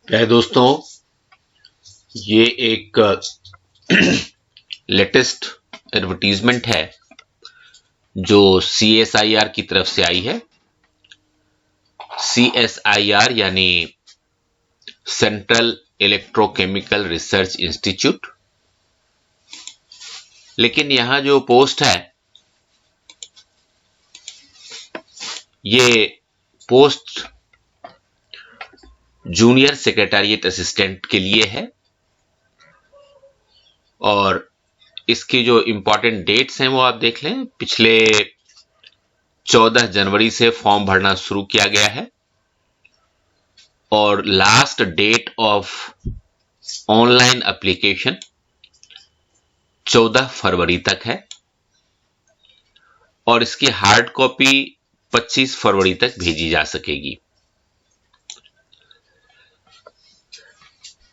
प्यारे दोस्तों, ये एक लेटेस्ट एडवर्टीजमेंट है जो CSIR की तरफ से आई है। CSIR यानी सेंट्रल इलेक्ट्रोकेमिकल रिसर्च इंस्टीट्यूट। लेकिन यहां जो पोस्ट है, ये पोस्ट जूनियर सेक्रेटेरिएट असिस्टेंट के लिए है और इसकी जो इंपॉर्टेंट डेट्स हैं वो आप देख लें। पिछले 14 जनवरी से फॉर्म भरना शुरू किया गया है और last date of online application 14 फरवरी तक है और इसकी हार्ड कॉपी 25 फरवरी तक भेजी जा सकेगी।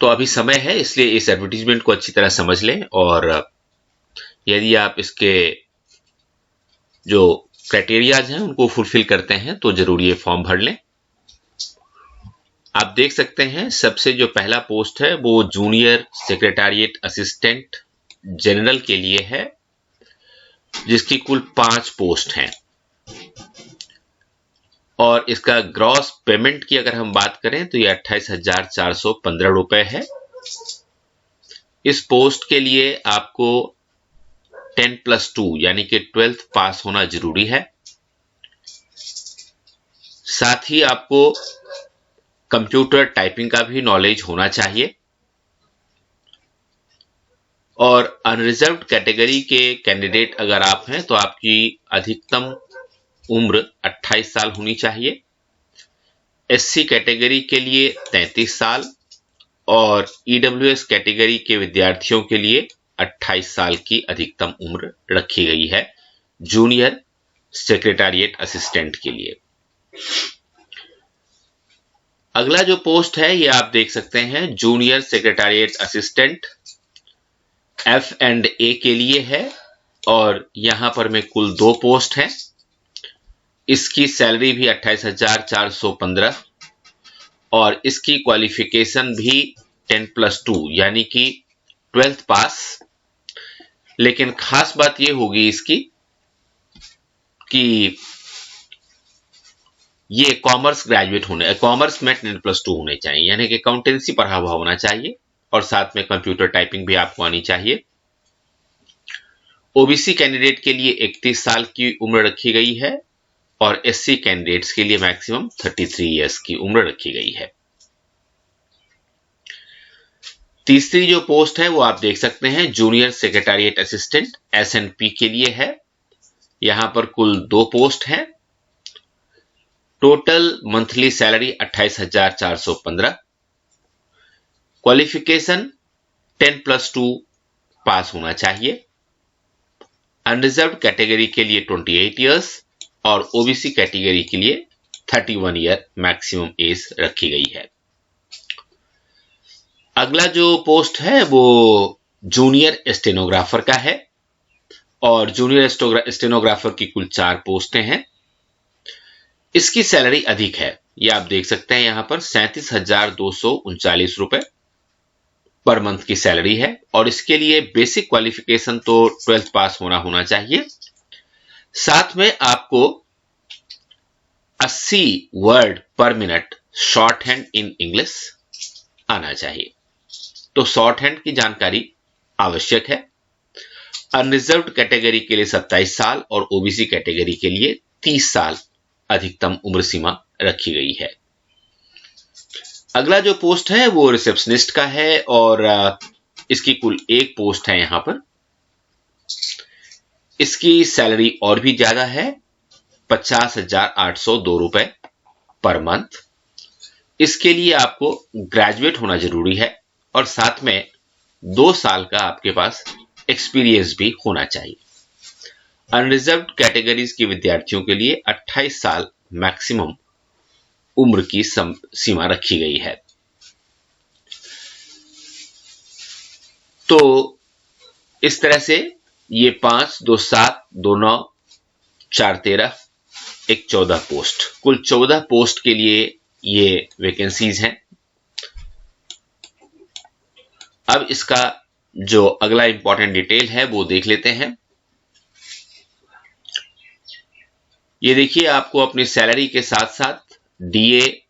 तो अभी समय है, इसलिए इस एडवर्टीजमेंट को अच्छी तरह समझ लें और यदि आप इसके जो क्राइटेरियाज हैं उनको फुलफिल करते हैं तो जरूर ये फॉर्म भर लें। आप देख सकते हैं सबसे जो पहला पोस्ट है वो जूनियर सेक्रेटेरिएट असिस्टेंट जनरल के लिए है, जिसकी कुल 5 पोस्ट हैं और इसका ग्रॉस पेमेंट की अगर हम बात करें तो ये 28,415 रुपए है। इस पोस्ट के लिए आपको 10+2 यानी कि 12th पास होना जरूरी है। साथ ही आपको कंप्यूटर टाइपिंग का भी नॉलेज होना चाहिए और अनरिजर्व्ड कैटेगरी के कैंडिडेट अगर आप हैं तो आपकी अधिकतम उम्र 28 साल होनी चाहिए। SC कैटेगरी के लिए 33 साल और EWS कैटेगरी के विद्यार्थियों के लिए 28 साल की अधिकतम उम्र रखी गई है जूनियर सेक्रेटेरिएट असिस्टेंट के लिए। अगला जो पोस्ट है ये आप देख सकते हैं जूनियर सेक्रेटेरिएट असिस्टेंट F&A के लिए है और यहां पर में कुल 2 पोस्ट हैं। इसकी सैलरी भी 28,415 और इसकी क्वालिफिकेशन भी 10+2 यानी कि 12th पास। लेकिन खास बात यह होगी इसकी कि ये कॉमर्स ग्रेजुएट होने, कॉमर्स में 10+2 होने चाहिए, यानी कि अकाउंटेंसी पढ़ा हुआ होना चाहिए और साथ में कंप्यूटर टाइपिंग भी आपको आनी चाहिए। OBC कैंडिडेट के लिए 31 साल की उम्र रखी गई है और SC कैंडिडेट्स के लिए मैक्सिमम 33 इयर्स की उम्र रखी गई है। तीसरी जो पोस्ट है वो आप देख सकते हैं जूनियर सेक्रेटेरिएट असिस्टेंट SNP के लिए है। यहां पर कुल 2 पोस्ट हैं। Total monthly salary 28,415। क्वालिफिकेशन 10+2 पास होना चाहिए। अनरिजर्व्ड कैटेगरी के लिए 28 इयर्स और OBC कैटेगरी के लिए 31 ईयर मैक्सिमम एज रखी गई है। अगला जो पोस्ट है वो जूनियर स्टेनोग्राफर का है और जूनियर स्टेनोग्राफर की कुल 4 पोस्टें हैं। इसकी सैलरी अधिक है, ये आप देख सकते हैं यहां पर 37,239 रुपए पर मंथ की सैलरी है और इसके लिए बेसिक क्वालिफिकेशन तो 12th पास होना चाहिए। साथ में आपको 80 वर्ड पर minute short hand in English आना चाहिए। तो शॉर्ट हैंड की जानकारी आवश्यक है। अनरिजर्व्ड कैटेगरी के लिए 27 साल और OBC कैटेगरी के लिए 30 साल अधिकतम उम्र सीमा रखी गई है। अगला जो पोस्ट है वो रिसेप्शनिस्ट का है और इसकी कुल 1 पोस्ट है यहां पर। इसकी सैलरी और भी ज्यादा है, 50,802 रुपए पर मंथ। इसके लिए आपको ग्रेजुएट होना जरूरी है और साथ में 2 साल का आपके पास एक्सपीरियंस भी होना चाहिए। अनरिजर्व्ड कैटेगरीज के विद्यार्थियों के लिए 28 साल मैक्सिमम उम्र की सीमा रखी गई है। तो इस तरह से ये 5, 2, 7, 2, 9, 4, 13, 1, 14 पोस्ट, कुल 14 पोस्ट के लिए ये वैकेंसीज हैं। अब इसका जो अगला इंपॉर्टेंट डिटेल है वो देख लेते हैं। ये देखिए, आपको अपनी सैलरी के साथ साथ DA,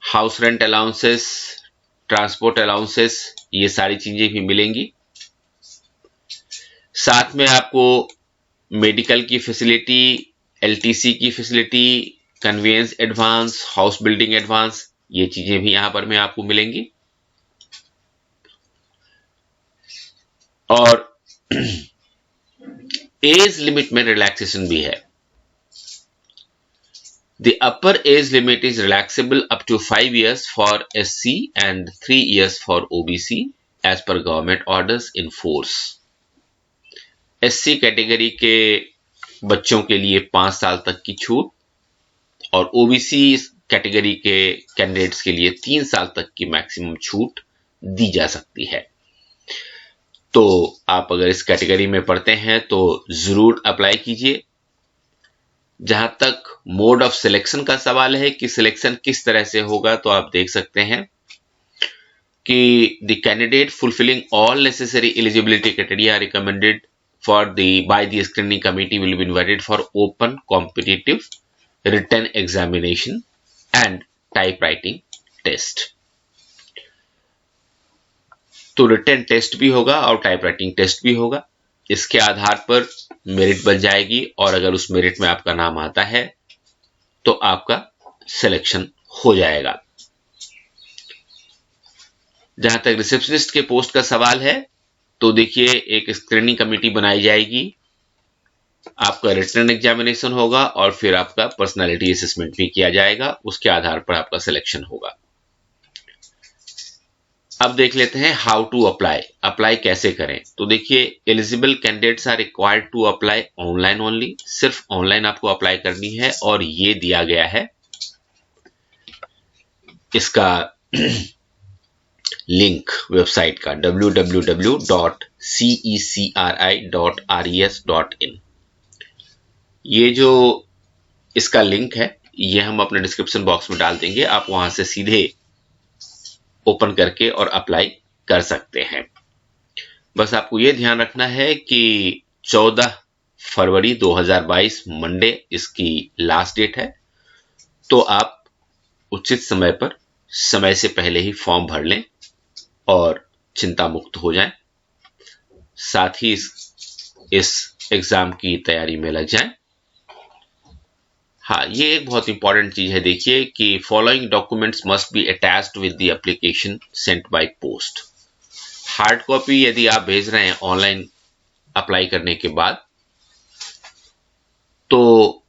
house rent allowances, transport allowances, ये सारी चीजें भी मिलेंगी। साथ में आपको मेडिकल की फैसिलिटी, एलटीसी की facility, conveyance advance, house building advance, ये चीजें भी यहां पर में आपको मिलेंगी। और एज लिमिट में रिलैक्सेशन भी है। The upper age limit is relaxable up to 5 years for SC and 3 years for OBC as per government orders in force. SC category के बच्चों के लिए 5 साल तक की छूट और OBC कैटेगरी के कैंडिडेट्स के लिए 3 साल तक की मैक्सिमम छूट दी जा सकती है। तो आप अगर इस कैटेगरी में पढ़ते हैं तो जरूर अप्लाई कीजिए। जहां तक मोड ऑफ सिलेक्शन का सवाल है कि सिलेक्शन किस तरह से होगा, तो आप देख सकते हैं कि the candidate fulfilling all necessary eligibility criteria recommended for the by the screening committee will be invited for open competitive written examination and type writing test. तो रिटन टेस्ट भी होगा और टाइप राइटिंग टेस्ट भी होगा। इसके आधार पर merit बन जाएगी और अगर उस मेरिट में आपका नाम आता है तो आपका सिलेक्शन हो जाएगा। जहां तक रिसेप्शनिस्ट के पोस्ट का सवाल है तो देखिए, एक स्क्रीनिंग कमेटी बनाई जाएगी, आपका रिटन एग्जामिनेशन होगा और फिर आपका पर्सनालिटी असेसमेंट भी किया जाएगा। उसके आधार पर आपका सिलेक्शन होगा। अब देख लेते हैं हाउ टू अप्लाई। अप्लाई कैसे करें? तो देखिए, eligible candidates are required to apply online only. सिर्फ ऑनलाइन आपको अप्लाई करनी है और ये दिया गया है इसका लिंक वेबसाइट का www.cecri.res.in। ये जो इसका लिंक है ये हम अपने डिस्क्रिप्शन बॉक्स में डाल देंगे। आप वहां से सीधे ओपन करके और अप्लाई कर सकते हैं। बस आपको यह ध्यान रखना है कि 14 फरवरी 2022 मंडे इसकी लास्ट डेट है। तो आप उचित समय पर, समय से पहले ही फॉर्म भर लें और चिंता मुक्त हो जाएं। साथ ही इस एग्जाम की तैयारी में लग जाएं। हाँ, ये एक बहुत इंपॉर्टेंट चीज है। देखिए कि following documents must be attached with the application sent by post. Hard copy यदि आप भेज रहे हैं ऑनलाइन अप्लाई करने के बाद, तो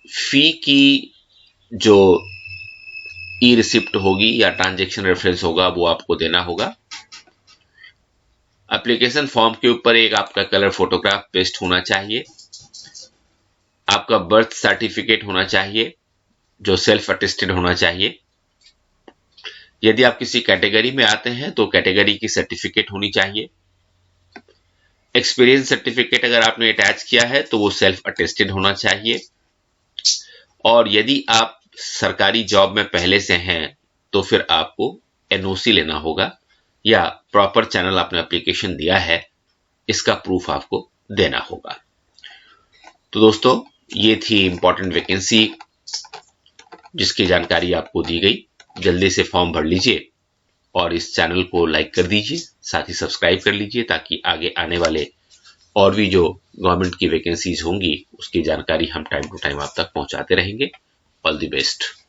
फी की जो ई रिसिप्ट होगी या ट्रांजैक्शन रेफरेंस होगा वो आपको देना होगा। एप्लीकेशन फॉर्म के ऊपर एक आपका कलर फोटोग्राफ पेस्ट होना चाहिए। आपका बर्थ सर्टिफिकेट होना चाहिए जो सेल्फ अटेस्टेड होना चाहिए। यदि आप किसी कैटेगरी में आते हैं तो कैटेगरी की सर्टिफिकेट होनी चाहिए। एक्सपीरियंस सर्टिफिकेट अगर आपने अटैच किया है तो वो सेल्फ अटेस्टेड होना चाहिए। और यदि आप सरकारी जॉब में पहले से हैं तो फिर आपको एनओसी लेना होगा या प्रॉपर चैनल आपने एप्लीकेशन दिया है इसका प्रूफ आपको देना होगा। तो दोस्तों, ये थी इंपॉर्टेंट वैकेंसी जिसकी जानकारी आपको दी गई। जल्दी से फॉर्म भर लीजिए और इस चैनल को लाइक कर दीजिए, साथ ही सब्सक्राइब कर लीजिए ताकि आगे आने वाले और भी जो गवर्नमेंट की वैकेंसीज होंगी उसकी जानकारी हम टाइम टू टाइम आप तक पहुंचाते रहेंगे। All the best.